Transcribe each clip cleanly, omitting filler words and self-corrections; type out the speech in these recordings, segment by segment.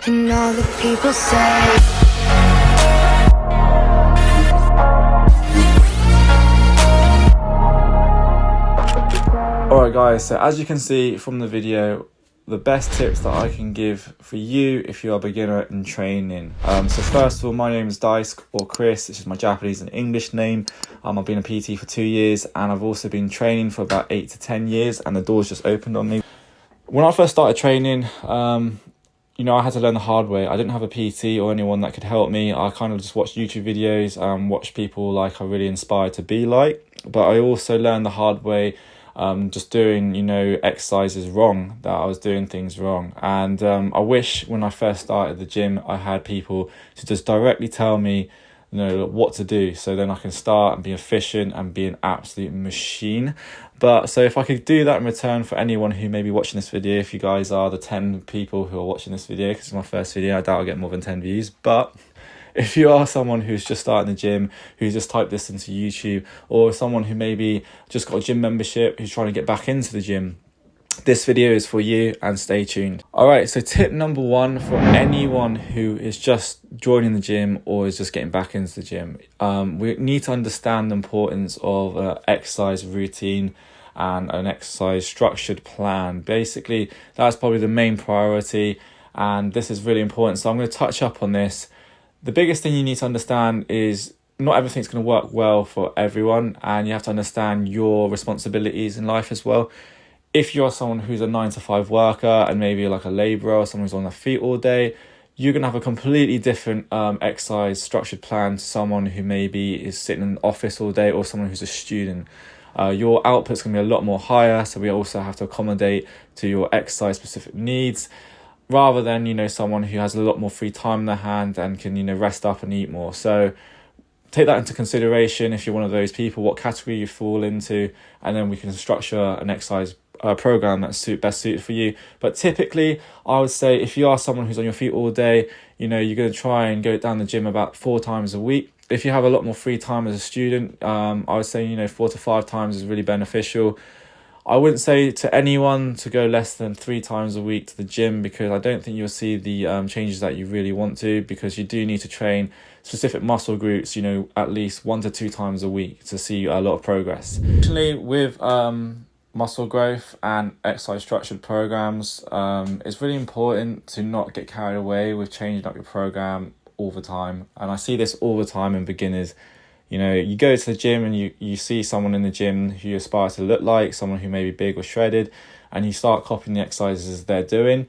and all the people say. Alright guys, so as you can see from the video, the best tips that I can give for you if you are a beginner in training. So first of all, my name is Dice or Chris, which is my Japanese and English name. I've been a PT for 2 years and I've also been training for about 8 to 10 years, and the doors just opened on me. When I first started training, I had to learn the hard way. I didn't have a PT or anyone that could help me. I kind of just watched YouTube videos and watched people like I really inspired to be like. But I also learned the hard way, just doing, exercises wrong, that I was doing things wrong. And I wish when I first started the gym, I had people to just directly tell me, what to do, so then I can start and be efficient and be an absolute machine. But so if I could do that in return for anyone who may be watching this video, if you guys are the 10 people who are watching this video, because it's my first video, I doubt I'll get more than 10 views. But if you are someone who's just starting the gym, who's just typed this into YouTube, or someone who maybe just got a gym membership, who's trying to get back into the gym, this video is for you, and stay tuned. Alright, so tip number 1 for anyone who is just joining the gym or is just getting back into the gym. We need to understand the importance of an exercise routine and an exercise structured plan. Basically, that's probably the main priority, and this is really important. So I'm going to touch up on this. The biggest thing you need to understand is not everything's going to work well for everyone, and you have to understand your responsibilities in life as well. If you're someone who's a 9-to-5 worker and maybe like a labourer or someone who's on their feet all day, you're going to have a completely different exercise structured plan to someone who maybe is sitting in an office all day, or someone who's a student. Your output's going to be a lot more higher, so we also have to accommodate to your exercise specific needs, rather than, someone who has a lot more free time in their hand and can, rest up and eat more. So take that into consideration if you're one of those people, what category you fall into, and then we can structure an exercise program that's best suited for you. But typically, I would say if you are someone who's on your feet all day, you're going to try and go down the gym about 4 times a week. If you have a lot more free time as a student, I would say 4 to 5 times is really beneficial. I wouldn't say to anyone to go less than 3 times a week to the gym, because I don't think you'll see the changes that you really want to, because you do need to train specific muscle groups, at least 1 to 2 times a week to see a lot of progress. Additionally, with muscle growth and exercise structured programs, it's really important to not get carried away with changing up your program all the time. And I see this all the time in beginners. You go to the gym and you see someone in the gym who you aspire to look like, someone who may be big or shredded, and you start copying the exercises they're doing.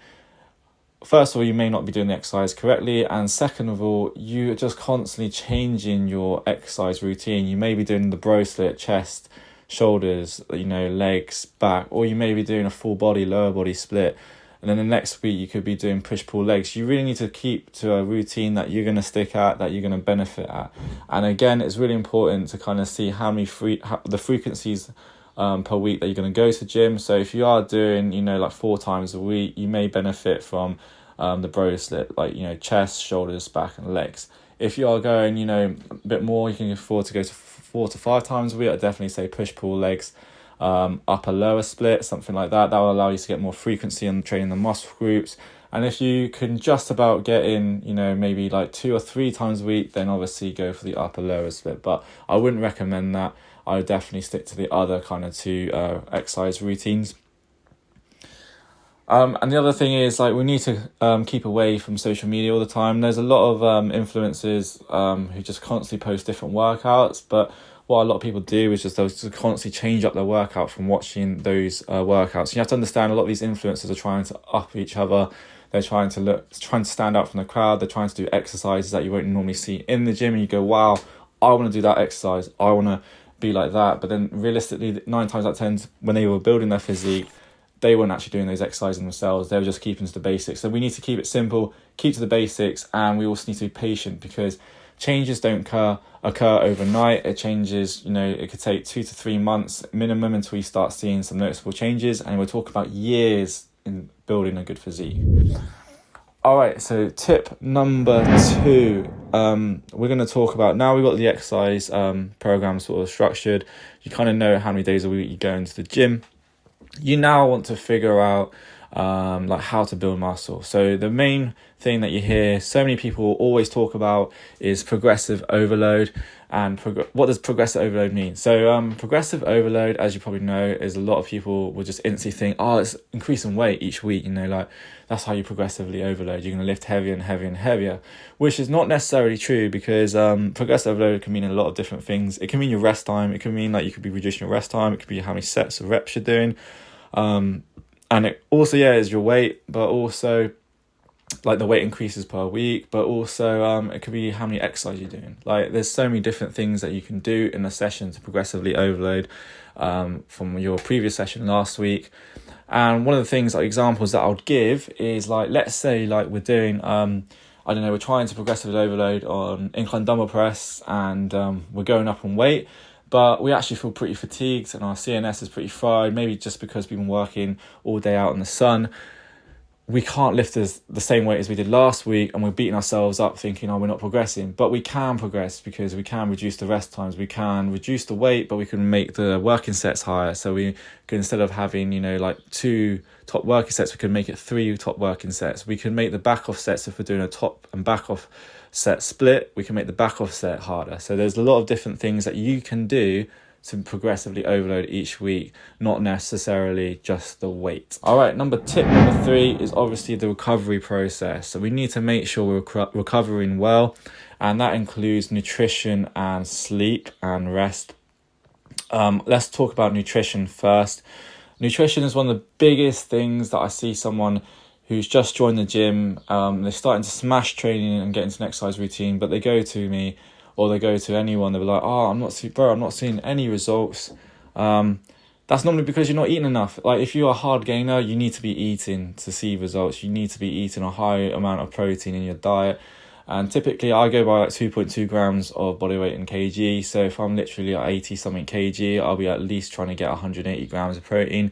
First of all, you may not be doing the exercise correctly, and second of all, you're just constantly changing your exercise routine. You may be doing the bro split, chest, shoulders, legs, back, or you may be doing a full body, lower body split, and then the next week you could be doing push-pull legs. You really need to keep to a routine that you're going to stick at, that you're going to benefit at. And again, it's really important to kind of see the frequencies per week that you're going to go to gym. So if you are doing, like 4 times a week, you may benefit from the bro split, like, chest, shoulders, back, and legs. If you are going, a bit more, you can afford to go to 4 to 5 times a week. I'd definitely say push-pull legs, upper lower split, something like that. That will allow you to get more frequency on training the muscle groups. And if you can just about get in, maybe like 2 or 3 times a week, then obviously go for the upper lower split. But I wouldn't recommend that. I would definitely stick to the other kind of 2 exercise routines. And the other thing is, like, we need to keep away from social media all the time. There's a lot of influencers who just constantly post different workouts, but what a lot of people do is just they'll just constantly change up their workout from watching those workouts. You have to understand a lot of these influencers are trying to up each other. They're trying to stand out from the crowd. They're trying to do exercises that you won't normally see in the gym, and you go, wow, I want to do that exercise. I want to be like that. But then realistically, 9 times out of 10, when they were building their physique, they weren't actually doing those exercises themselves. They were just keeping to the basics. So we need to keep it simple, keep to the basics, and we also need to be patient, because changes don't occur overnight. It changes, it could take 2 to 3 months minimum until you start seeing some noticeable changes, and we're talking about years in building a good physique. All right, so tip number 2, we're going to talk about, now we've got the exercise program sort of structured. You kind of know how many days a week you go into the gym. You now want to figure out like how to build muscle. So the main thing that you hear so many people always talk about is progressive overload. And what does progressive overload mean? So progressive overload, as you probably know, is a lot of people will just instantly think, oh, it's increasing weight each week, like that's how you progressively overload. You're going to lift heavier and heavier and heavier, which is not necessarily true, because progressive overload can mean a lot of different things. It can mean your rest time. It can mean like you could be reducing your rest time. It could be how many sets of reps you're doing. And it also, is your weight, but also like the weight increases per week, but also it could be how many exercises you're doing. Like there's so many different things that you can do in a session to progressively overload from your previous session last week. And one of the things, like examples that I would give is, like, let's say like we're doing we're trying to progressively overload on incline dumbbell press, and we're going up in weight, but we actually feel pretty fatigued and our CNS is pretty fried, maybe just because we've been working all day out in the sun. We can't lift the same weight as we did last week, and we're beating ourselves up thinking, oh, we're not progressing. But we can progress, because we can reduce the rest times, we can reduce the weight, but we can make the working sets higher. So we can, instead of having, like 2 top working sets, we can make it 3 top working sets. We can make the back off sets, if we're doing a top and back off set split, we can make the back off set harder. So there's a lot of different things that you can do to progressively overload each week, not necessarily just the weight. All right, tip number 3 is obviously the recovery process. So we need to make sure we're recovering well, and that includes nutrition and sleep and rest. Let's talk about nutrition first. Nutrition is one of the biggest things that I see someone who's just joined the gym, they're starting to smash training and get into an exercise routine, but they go to me, or they go to anyone, they'll be like, oh, I'm not seeing any results. That's normally because you're not eating enough. Like if you're a hard gainer, you need to be eating to see results. You need to be eating a high amount of protein in your diet. And typically I go by like 2.2 grams of body weight in kg. So if I'm literally at 80 something kg, I'll be at least trying to get 180 grams of protein.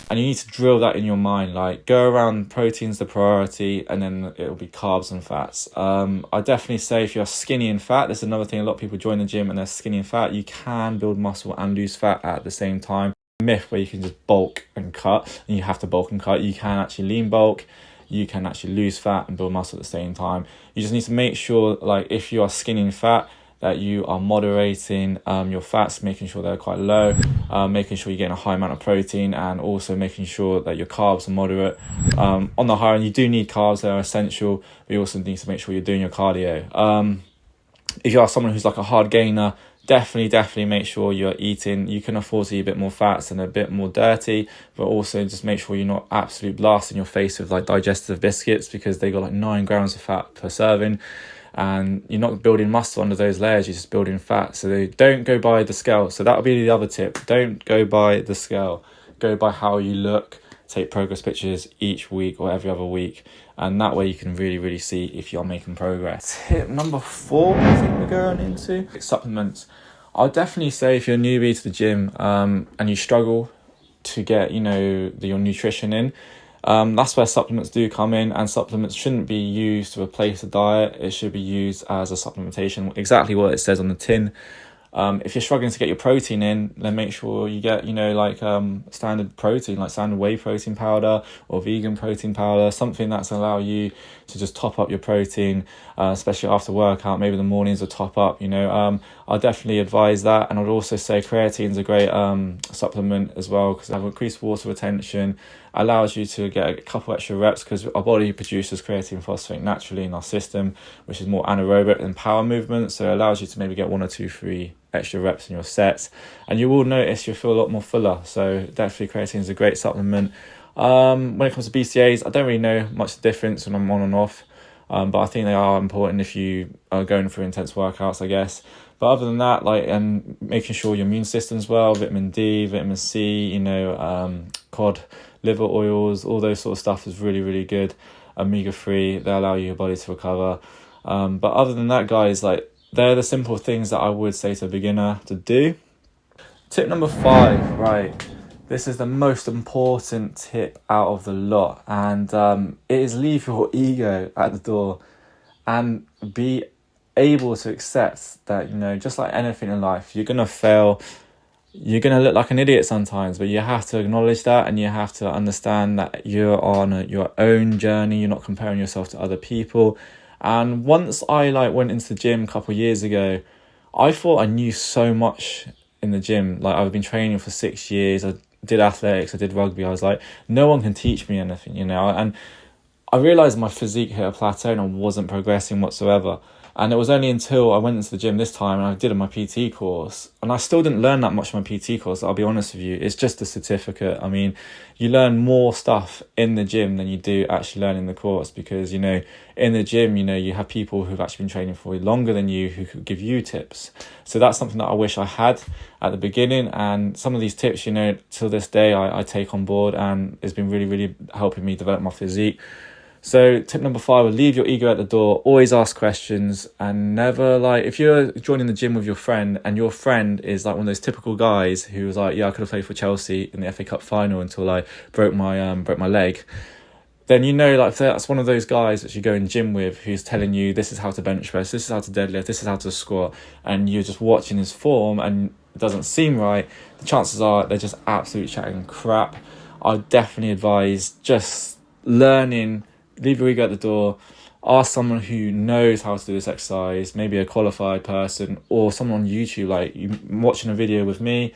And you need to drill that in your mind, like go around protein's the priority, and then it'll be carbs and fats. I definitely say if you're skinny and fat, there's another thing, a lot of people join the gym and they're skinny and fat, you can build muscle and lose fat at the same time. Myth where you can just bulk and cut, and you have to bulk and cut. You can actually lean bulk, you can actually lose fat and build muscle at the same time. You just need to make sure, like if you are skinny and fat, that you are moderating your fats, making sure they're quite low, making sure you're getting a high amount of protein, and also making sure that your carbs are moderate. On the higher end, you do need carbs, they're essential, but you also need to make sure you're doing your cardio. If you are someone who's like a hard gainer, definitely make sure you're eating. You can afford to eat a bit more fats and a bit more dirty, but also just make sure you're not absolute blasting your face with like digestive biscuits, because they got like 9 grams of fat per serving. And you're not building muscle under those layers, you're just building fat. So they don't go by the scale. So that'll be the other tip. Don't go by the scale. Go by how you look. Take progress pictures each week or every other week. And that way you can really see if you're making progress. Tip number 4, I think we're going into supplements. I'll definitely say if you're a newbie to the gym and you struggle to get, your nutrition in, that's where supplements do come in, and supplements shouldn't be used to replace a diet. It should be used as a supplementation, exactly what it says on the tin. If you're struggling to get your protein in, then make sure you get, standard protein, like standard whey protein powder or vegan protein powder, something that's allow you to just top up your protein, especially after workout, maybe the mornings will top up, I'll definitely advise that. And I'd also say creatine's a great supplement as well, because it has increased water retention, allows you to get a couple extra reps, because our body produces creatine phosphate naturally in our system, which is more anaerobic than power movement. So it allows you to maybe get 1 or 2, 3 extra reps in your sets, and you will notice you'll feel a lot more fuller. So definitely creatine is a great supplement. When it comes to BCAAs, I don't really know much difference when I'm on and off, but I think they are important if you are going through intense workouts, I guess. But other than that, and making sure your immune system's well, vitamin D, vitamin C, cod liver oils, all those sort of stuff is really good. Omega-3, they allow your body to recover. But other than that, guys, they're the simple things that I would say to a beginner to do. Tip number 5, right? This is the most important tip out of the lot, and it is leave your ego at the door and be able to accept that, just like anything in life, you're going to fail you're going to look like an idiot sometimes, but you have to acknowledge that, and you have to understand that you're on your own journey. You're not comparing yourself to other people. And once I went into the gym a couple of years ago, I thought I knew so much in the gym. Like, I've been training for 6 years. I did athletics, I did rugby. I was like, no one can teach me anything, and I realised my physique hit a plateau and I wasn't progressing whatsoever. And it was only until I went into the gym this time and I did my PT course, and I still didn't learn that much in my PT course, I'll be honest with you. It's just a certificate. I mean, you learn more stuff in the gym than you do actually learning the course, because, in the gym, you have people who've actually been training for longer than you who could give you tips. So that's something that I wish I had at the beginning. And some of these tips, till this day, I take on board, and it's been really, really helping me develop my physique. So tip number 5, leave your ego at the door. Always ask questions, and never, if you're joining the gym with your friend and your friend is one of those typical guys who was like, yeah, I could have played for Chelsea in the FA Cup final until I broke my leg. Then if that's one of those guys that you go in gym with who's telling you this is how to bench press, this is how to deadlift, this is how to squat, and you're just watching his form and it doesn't seem right, the chances are they're just absolutely chatting crap. I definitely advise just learning. Leave your ego at the door. Ask someone who knows how to do this exercise, maybe a qualified person, or someone on YouTube, like you watching a video with me,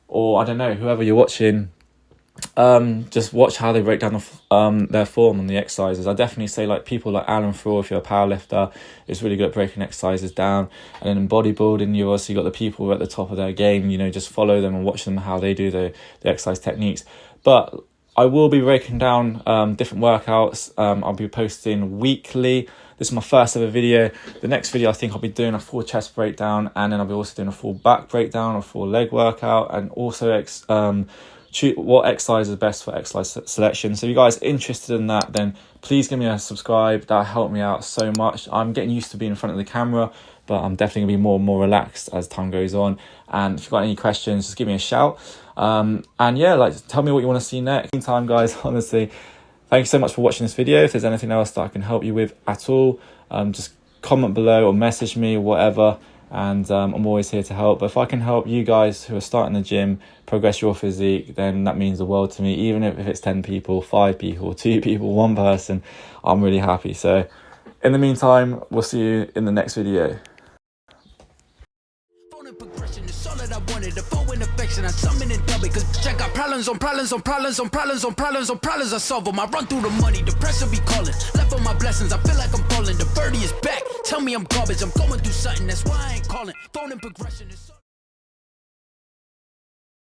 or I don't know, whoever you're watching. Just watch how they break down their form on the exercises. I definitely say people like Alan Fraw, if you're a powerlifter, is really good at breaking exercises down. And then in bodybuilding, you also got the people who are at the top of their game. Just follow them and watch them how they do the exercise techniques. But I will be breaking down different workouts. I'll be posting weekly. This is my first ever video. The next video, I think I'll be doing a full chest breakdown, and then I'll be also doing a full back breakdown, a full leg workout, and also what exercise is best for exercise selection. So if you guys are interested in that, then please give me a subscribe. That'll help me out so much. I'm getting used to being in front of the camera, but I'm definitely going to be more and more relaxed as time goes on. And if you've got any questions, just give me a shout. And yeah, tell me what you want to see next. Meantime, guys, honestly, thank you so much for watching this video. If there's anything else that I can help you with at all, just comment below or message me or whatever. And I'm always here to help. But if I can help you guys who are starting the gym progress your physique, then that means the world to me. Even if it's 10 people, 5 people, 2 people, 1 person, I'm really happy. So in the meantime, we'll see you in the next video. I summon and dub it, cause I got problems on problems on problems on problems on problems on problems. I solve them. I run through the money, the pressure be calling. Left on my blessings, I feel like I'm falling. The birdie is back, tell me I'm garbage. I'm going through something, that's why I ain't calling. Phone and progression is so